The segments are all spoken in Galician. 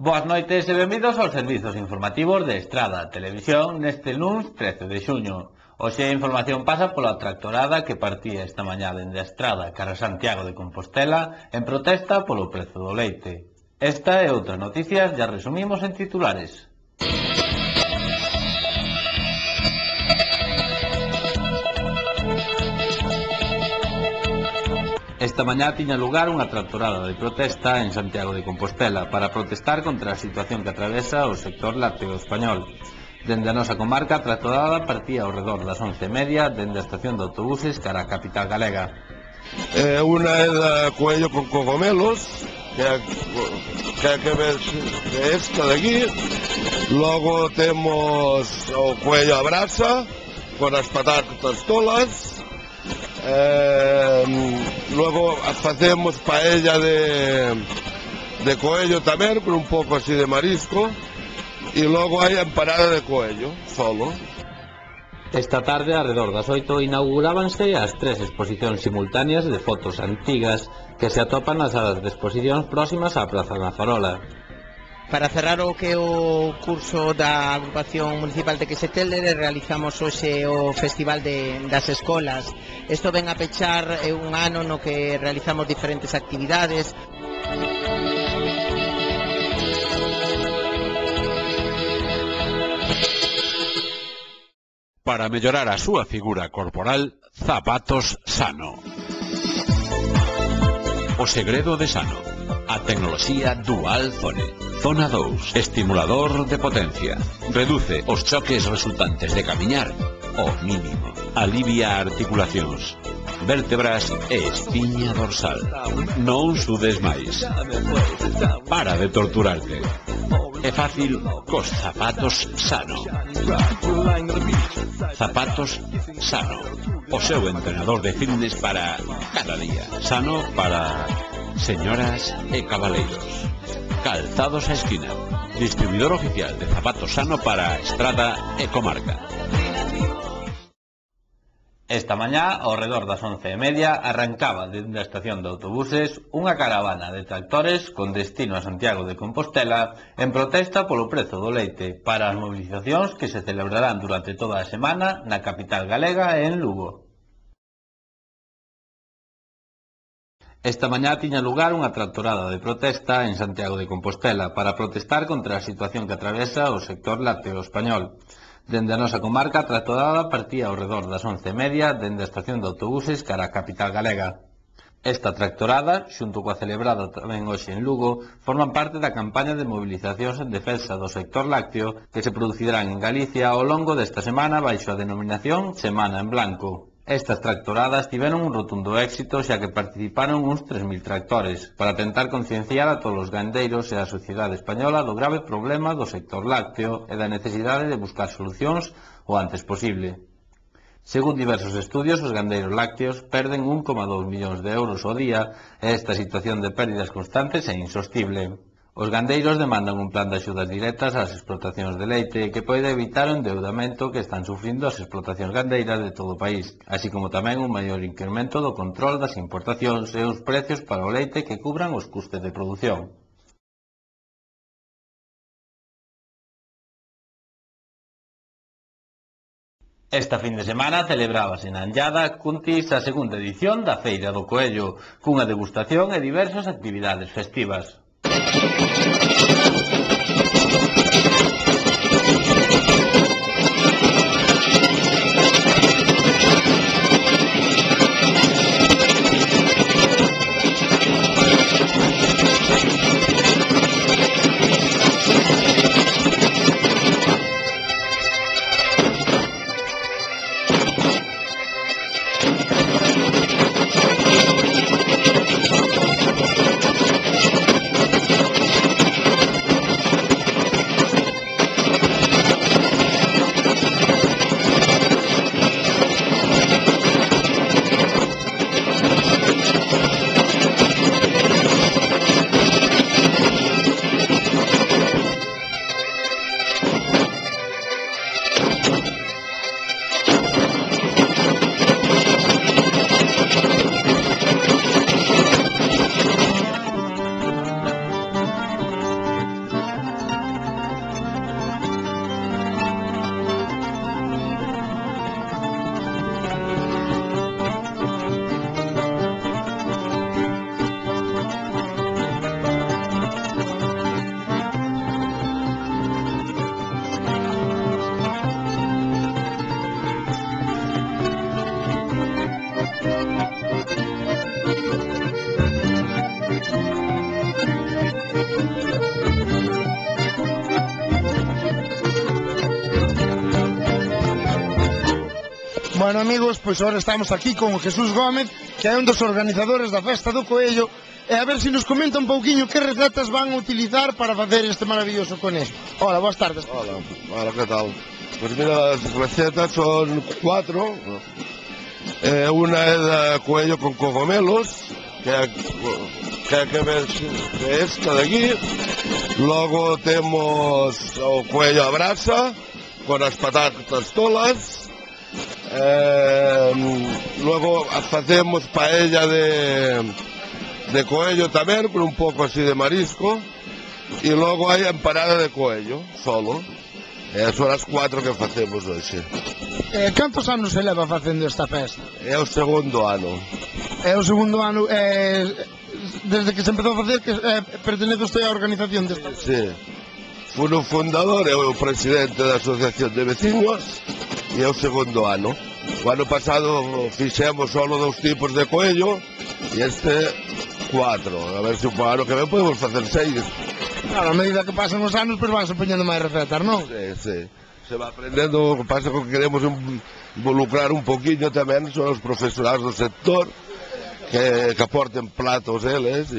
Boas noites e benvidos aos servizos informativos de Estrada Televisión neste luns 13 de xuño. Hoxe a información pasa pola tractorada que partía esta mañá dende a Estrada cara a Santiago de Compostela en protesta polo prezo do leite. Esta e outras noticias ya resumimos en titulares. Esta mañá tiña lugar unha tractorada de protesta en Santiago de Compostela para protestar contra a situación que atravesa o sector lácteo español. Dende a nosa comarca, a tractorada partía ao redor das 11:30 dende a estación de autobuses cara a capital galega. Una é da Coello con cogomelos, que ves esta de aquí. Logo temos o Coello a brasa, con as patatas tolas. Luego facemos paella de coello tamén, con un pouco así de marisco, e logo hai a empanada de coello, solo. Esta tarde, alrededor das 8, inaugurábanse as 3 exposicións simultáneas de fotos antigas que se atopan nas salas de exposicións próximas á Praza da Farola. Para cerrar o que é o curso da agrupación municipal de Queseteler, realizamos hoxe o Festival das Escolas. Isto ven a pechar un ano no que realizamos diferentes actividades. Para mellorar a súa figura corporal, Zapatos Sano. O segredo de Sano. A tecnoloxía Dual Zone. Zona 2. Estimulador de potencia. Reduce os choques resultantes de camiñar ao mínimo. Alivia articulacións, vértebras e espiña dorsal. Non sudes máis. Para de torturarte. É fácil cos Zapatos Sano. Zapatos Sano. O seu entrenador de fitness para cada día. Sano para señoras e cabaleiros. Calzados a esquina. Distribuidor oficial de Zapatos Sano para Estrada e comarca. Esta mañá, ao redor das 11:30, arrancaba dende a estación de autobuses unha caravana de tractores con destino a Santiago de Compostela en protesta polo prezo do leite para as movilizacións que se celebrarán durante toda a semana na capital galega e en Lugo. Esta mañá tiña lugar unha tractorada de protesta en Santiago de Compostela para protestar contra a situación que atravesa o sector lácteo español. Dende a nosa comarca, a tractorada partía ao redor das 11:30 dende a estación de autobuses cara a capital galega. Esta tractorada, xunto coa celebrada tamén hoxe en Lugo, forman parte da campaña de movilizacións en defensa do sector lácteo que se producirán en Galicia ao longo desta semana baixo a denominación Semana en Blanco. Estas tractoradas tiveron un rotundo éxito xa que participaron uns 3.000 tractores para tentar concienciar a todos os gandeiros e a sociedade española do grave problema do sector lácteo e da necesidade de buscar solucións o antes posible. Según diversos estudios, os gandeiros lácteos perden 1,2 millóns de euros ao día e esta situación de pérdidas constantes é insostible. Os gandeiros demandan un plan de axudas directas ás explotacións de leite que pode evitar o endeudamento que están sufrindo as explotacións gandeiras de todo o país, así como tamén un maior incremento do control das importacións e os precios para o leite que cubran os custes de produción. Esta fin de semana celebrábase na Anllada Cuntis a segunda edición da Feira do Coello, cunha degustación e diversas actividades festivas. Bueno, amigos, pois agora estamos aquí con Jesús Gómez, que é un dos organizadores da Festa do Coello, e a ver se nos comenta un pouquiño que recetas van a utilizar para facer este maravilloso conexo. Hola, boas tardes. Hola, ¿qué tal? Pues mira, las recetas son 4. Una é de coello con cogomelos, que hai que ver esta de aquí. Logo temos o coello a brasa, con as patatas tolas. Luego facemos paella de coello tamén, con un pouco así de marisco. E logo hai empanada de coello, solo. Son as 4 que facemos hoxe. Cantos anos se leva facendo esta festa? É o segundo ano. É o segundo ano, desde que se empezou a facer, que pertenece usted á organización desta festa? Sí. Fui o fundador, é o presidente da Asociación de Vecinos, e é o segundo ano. O ano pasado fixemos solo 2 tipos de coello, e este 4. A ver se o ano que ven podemos facer 6. Claro, a medida que pasan os anos, pois vanse poñendo máis recetas, non? Sí. Se va aprendendo, o que pasa é que queremos involucrar un poquinho tamén son os profesionais do sector, que aporten platos eles,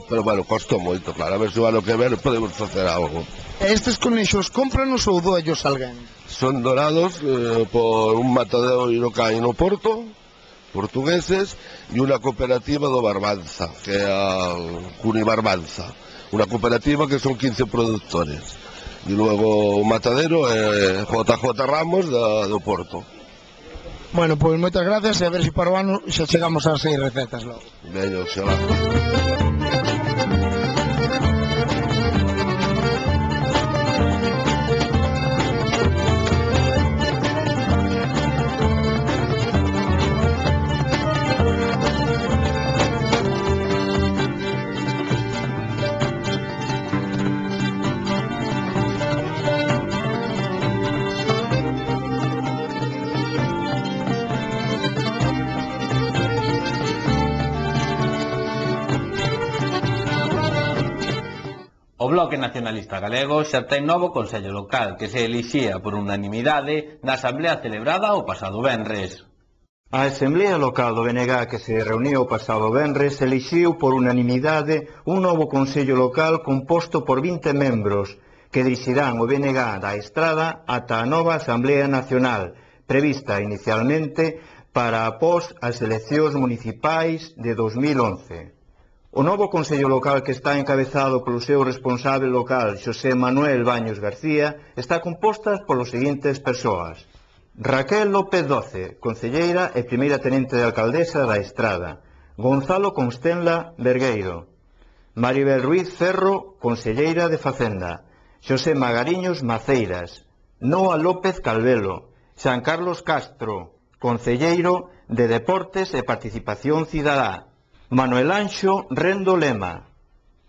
pero bueno, costou moito, claro, a ver se o ano que ven podemos facer algo. Estes conexos cómpranos ou doellos alguén? Son donados por un matadeiro que hai no Porto, portugueses, e unha cooperativa do Barbanza, que é a Cunibarbanza, unha cooperativa que son 15 productores. E logo o matadero é JJ Ramos do Porto. Bueno, pois moitas gracias, e a ver se para o ano xa chegamos ás 6 recetas logo. Veño, xalá. O Bloque Nacionalista Galego xa ten novo Consello Local que se elixía por unanimidade na asamblea celebrada o pasado venres. A Asamblea Local do BNG que se reuniu o pasado venres elixiu por unanimidade un novo Consello Local composto por 20 membros que dirixirán o BNG da Estrada ata a nova Asamblea Nacional prevista inicialmente para após as eleccións municipais de 2011. O novo Consello Local, que está encabezado polo seu responsable local, Xosé Manuel Baños García, está composta polos seguintes persoas: Raquel López Doce, concelleira e primeira tenente de alcaldesa da Estrada; Gonzalo Constenla Vergueiro; Maribel Ruiz Ferro, concelleira de Facenda; Xosé Magariños Maceiras; Noa López Calvelo; Xan Carlos Castro, concelleiro de Deportes e Participación Cidadá; Manuel Anxo Rendo Lema;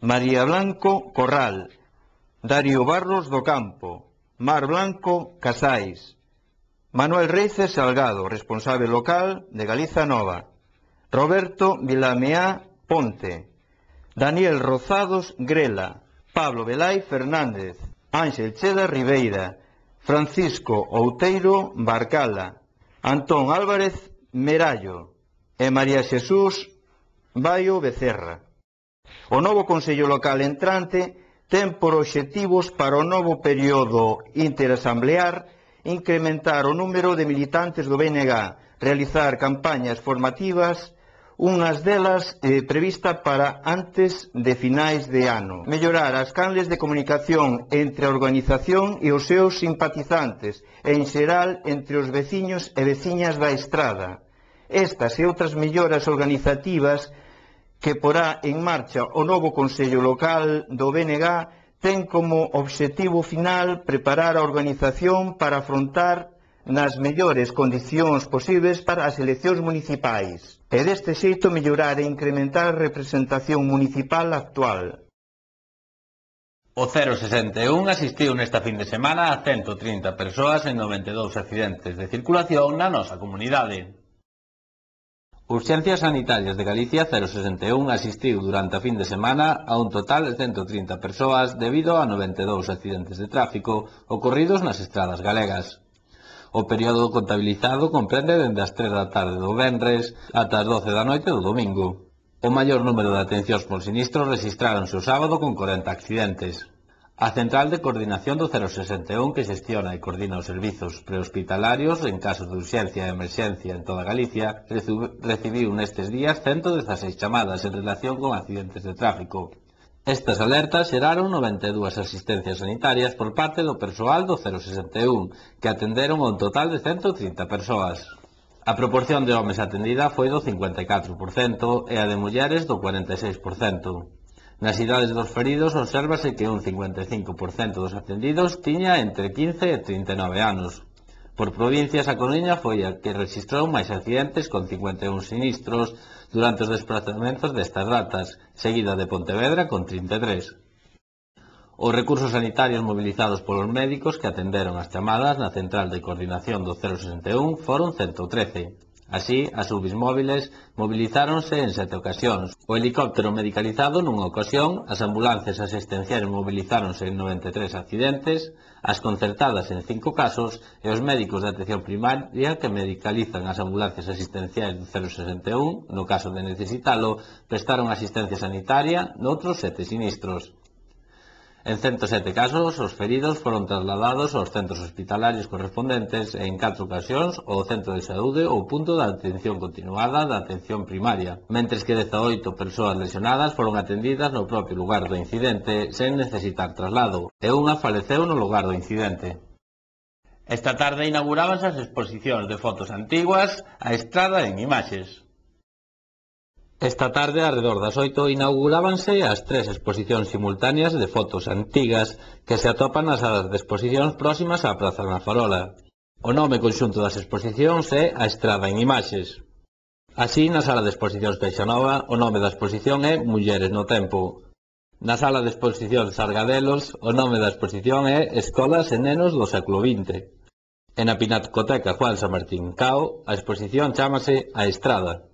María Blanco Corral; Darío Barros do Campo; Mar Blanco Casais; Manuel Reices Salgado, responsable local de Galiza Nova; Roberto Vilameá Ponte; Daniel Rozados Grela; Pablo Velai Fernández; Ángel Cheda Ribeira; Francisco Outeiro Barcala; Antón Álvarez Merallo e María Xesús Baio Becerra. O novo Consello Local entrante ten por obxectivos para o novo período interasamblear incrementar o número de militantes do BNG, realizar campañas formativas, unhas delas prevista para antes de finais de ano, mellorar as canles de comunicación entre a organización e os seus simpatizantes e en xeral entre os veciños e veciñas da Estrada. Estas e outras melloras organizativas que porá en marcha o novo Consello Local do BNG ten como obxectivo final preparar a organización para afrontar nas mellores condicións posibles para as eleccións municipais e deste xeito mellorar e incrementar a representación municipal actual. O 061 asistiu nesta fin de semana a 130 persoas en 92 accidentes de circulación na nosa comunidade. Urxencias Sanitarias de Galicia 061 asistiu durante a fin de semana a un total de 130 persoas debido a 92 accidentes de tráfico ocorridos nas estradas galegas. O período contabilizado comprende dende as 3 da tarde do venres ata as 12 da noite do domingo. O maior número de atencións por sinistro rexistráronse o sábado con 40 accidentes. A Central de Coordinación do 061, que xestiona e coordina os servizos prehospitalarios en casos de urxencia e emerxencia en toda Galicia, recibiu nestes días 116 chamadas en relación con accidentes de tráfico. Estas alertas xeraron 92 asistencias sanitarias por parte do persoal do 061, que atenderon a un total de 130 persoas. A proporción de homes atendida foi do 54% e a de mulleres do 46%. Nas idades dos feridos obsérvase que un 55% dos atendidos tiña entre 15 e 39 anos. Por provincias, a Coruña foi a que rexistrou máis accidentes con 51 sinistros durante os desplazamentos destas datas, seguida de Pontevedra con 33. Os recursos sanitarios movilizados polos médicos que atenderon as chamadas na Central de Coordinación do 061 foron 113. Así, as UBIs móviles movilizáronse en 7 ocasións, o helicóptero medicalizado nunha ocasión, as ambulancias asistenciais movilizáronse en 93 accidentes, as concertadas en 5 casos e os médicos de atención primaria que medicalizan as ambulancias asistenciais do 061, no caso de necesitalo, prestaron asistencia sanitaria noutros 7 sinistros. En 107 casos, os feridos foron trasladados aos centros hospitalarios correspondentes e en 4 ocasións ao centro de saúde ou punto de atención continuada da atención primaria, mentres que 18 persoas lesionadas foron atendidas no propio lugar do incidente sen necesitar traslado, e unha faleceu no lugar do incidente. Esta tarde inaugurábanse as exposicións de fotos antiguas A Estrada en Imaxes. Esta tarde, alrededor das 8, inaugurábanse as 3 exposicións simultáneas de fotos antigas que se atopan nas salas de exposicións próximas á Praza da Farola. O nome conxunto das exposicións é A Estrada en Imaxes. Así, na sala de exposicións Peixanova, o nome da exposición é Mulleres no Tempo. Na sala de exposicións Sargadelos, o nome da exposición é Escolas e Nenos do século XX. E na Pinacoteca Juan San Martín Cao, a exposición chámase A Estrada.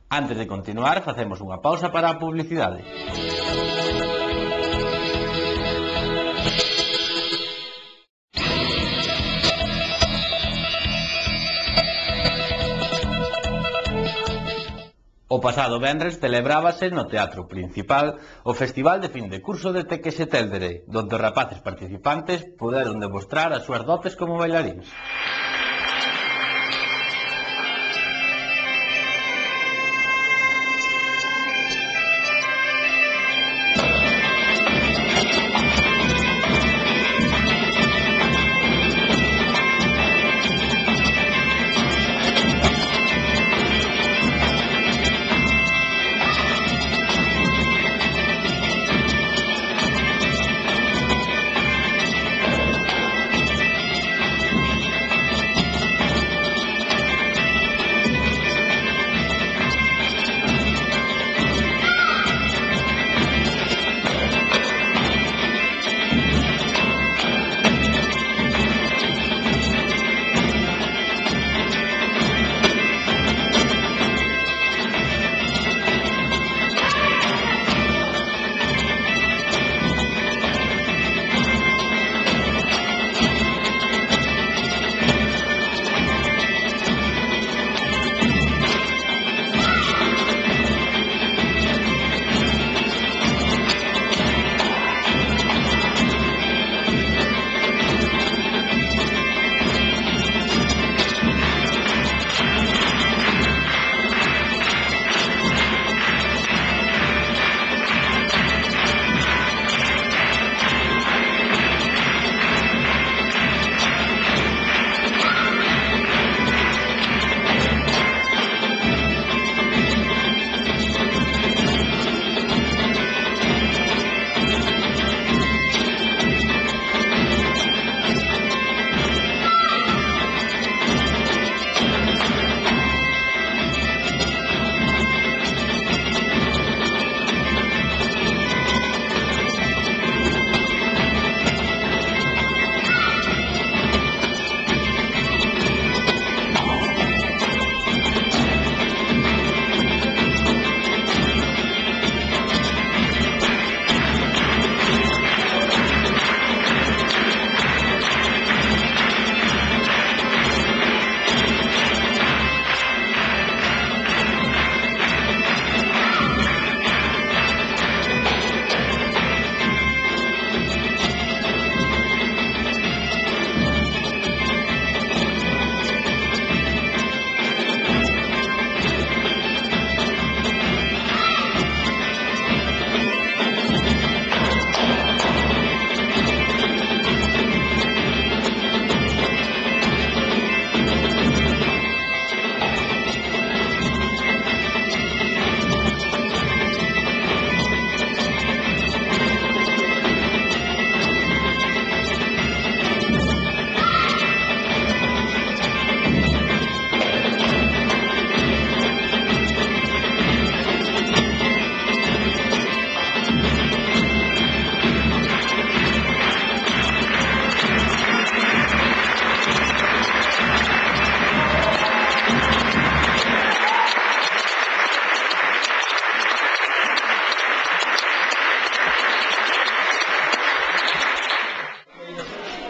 Antes de continuar, facemos unha pausa para a publicidade. O pasado venres celebrábase no Teatro Principal o Festival de Fin de Curso de Tequese Téldere, donde os rapaces participantes puderon demostrar as súas dotes como bailaríns.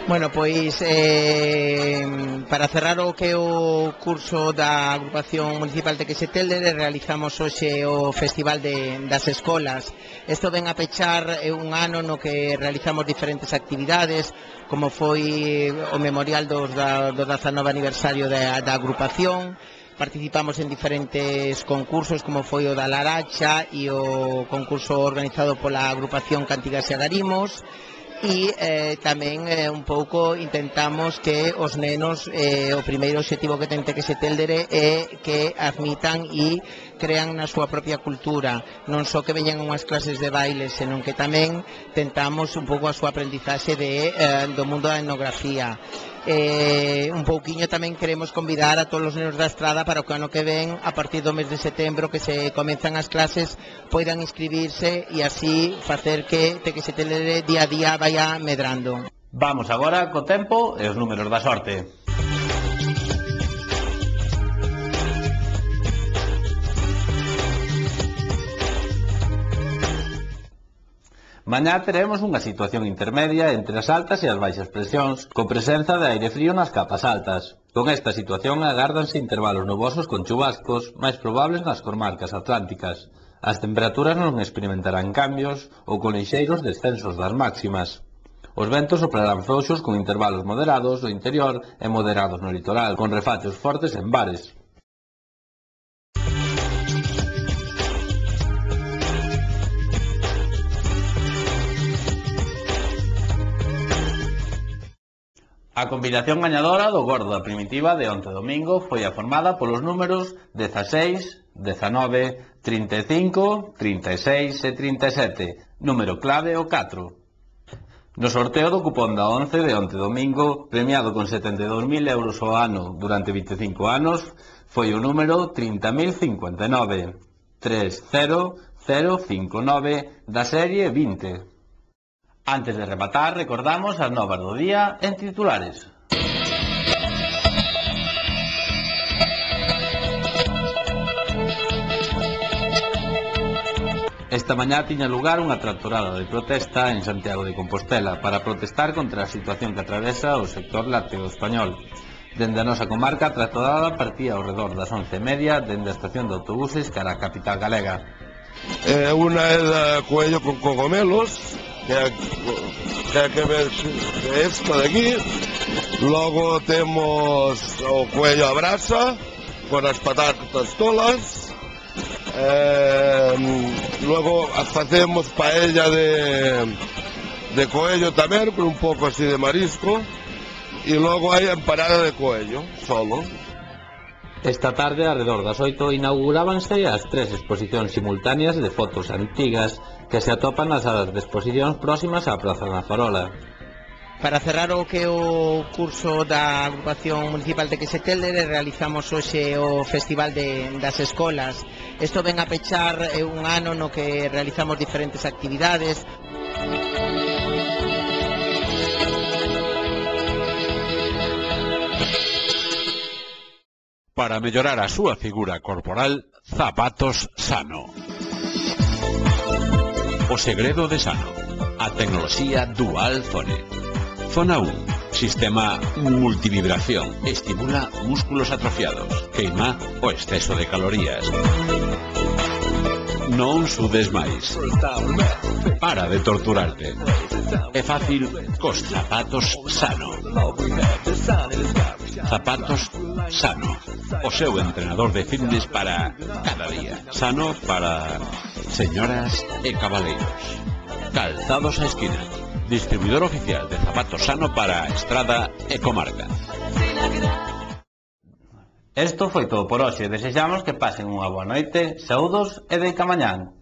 Bueno, pois para cerrar o que é o curso da Agrupación Municipal de Quexetelere, realizamos hoxe o Festival das Escolas. Isto ven a pechar un ano no que realizamos diferentes actividades, como foi o memorial do 19º aniversario da agrupación. Participamos en diferentes concursos, como foi o da Laracha e o concurso organizado pola agrupación Cantigas e Agarimos. E tamén un pouco intentamos que os nenos, o primeiro obxectivo que ten Quexetelere é que admitan e crean na súa propia cultura, non só que veñan unhas clases de baile, senón que tamén tentamos un pouco a súa aprendizaxe do mundo da etnografía. Un pouquiño tamén queremos convidar a todos os nenos da estrada para o que ano que ven, a partir do mes de setembro, que se comenzan as clases, poidan inscribirse e así facer que Quexetelere día a día vaya medrando. Vamos agora co tempo e os números da sorte. Mañá teremos unha situación intermedia entre as altas e as baixas presións, con presenza de aire frío nas capas altas. Con esta situación agárdanse intervalos nubosos con chubascos, máis probables nas comarcas atlánticas. As temperaturas non experimentarán cambios ou con lixeiros descensos das máximas. Os ventos soprarán frouxos con intervalos moderados no interior e moderados no litoral, con refachos fortes en bares. A combinación gañadora do gordo da primitiva de onte domingo foi a formada polos números 16, 19, 35, 36 e 37, número clave o 4. No sorteo do cupón da 11 de onte domingo, premiado con 72.000 euros ao ano durante 25 anos, foi o número 30.059, 30059 da serie 20. Antes de rematar, recordamos as novas do día en titulares. Esta mañá tiña lugar unha tractorada de protesta en Santiago de Compostela para protestar contra a situación que atravesa o sector lácteo español. Dende a nosa comarca, a tractorada partía ao redor das 11:30 dende a estación de autobuses cara a capital galega. Unha é da coello con cogomelos, que hai que ver esta de aquí. Logo temos o coello a brasa con as patatas tolas. Logo facemos paella de coello tamén, con un pouco así de marisco. E logo hai empanada de coello solo. Esta tarde, alrededor das 8, inaugurábanse as 3 exposicións simultáneas de fotos antigas que se atopan nas salas de exposicións próximas á Praza da Farola. Para cerrar o que é o curso da Agrupación Municipal de Quexetelere, realizamos hoxe o Festival das Escolas. Isto ven a pechar un ano no que realizamos diferentes actividades. Para mellorar a súa figura corporal, Zapatos Sano. O segredo de Sano. A tecnoloxía Dual Zone. Zona 1. Sistema multivibración. Estimula músculos atrofiados. Queima o exceso de calorías. Non sudes máis. Para de torturarte. É fácil cos Zapatos Sano. Zapatos Sano. O seu entrenador de fitness para cada día. Sano para señoras e cabaleiros. Calzados a esquina. Distribuidor oficial de Zapatos Sano para Estrada e comarca. Isto foi todo por hoxe. Desexamos que pasen unha boa noite. Saúdos e deica mañán.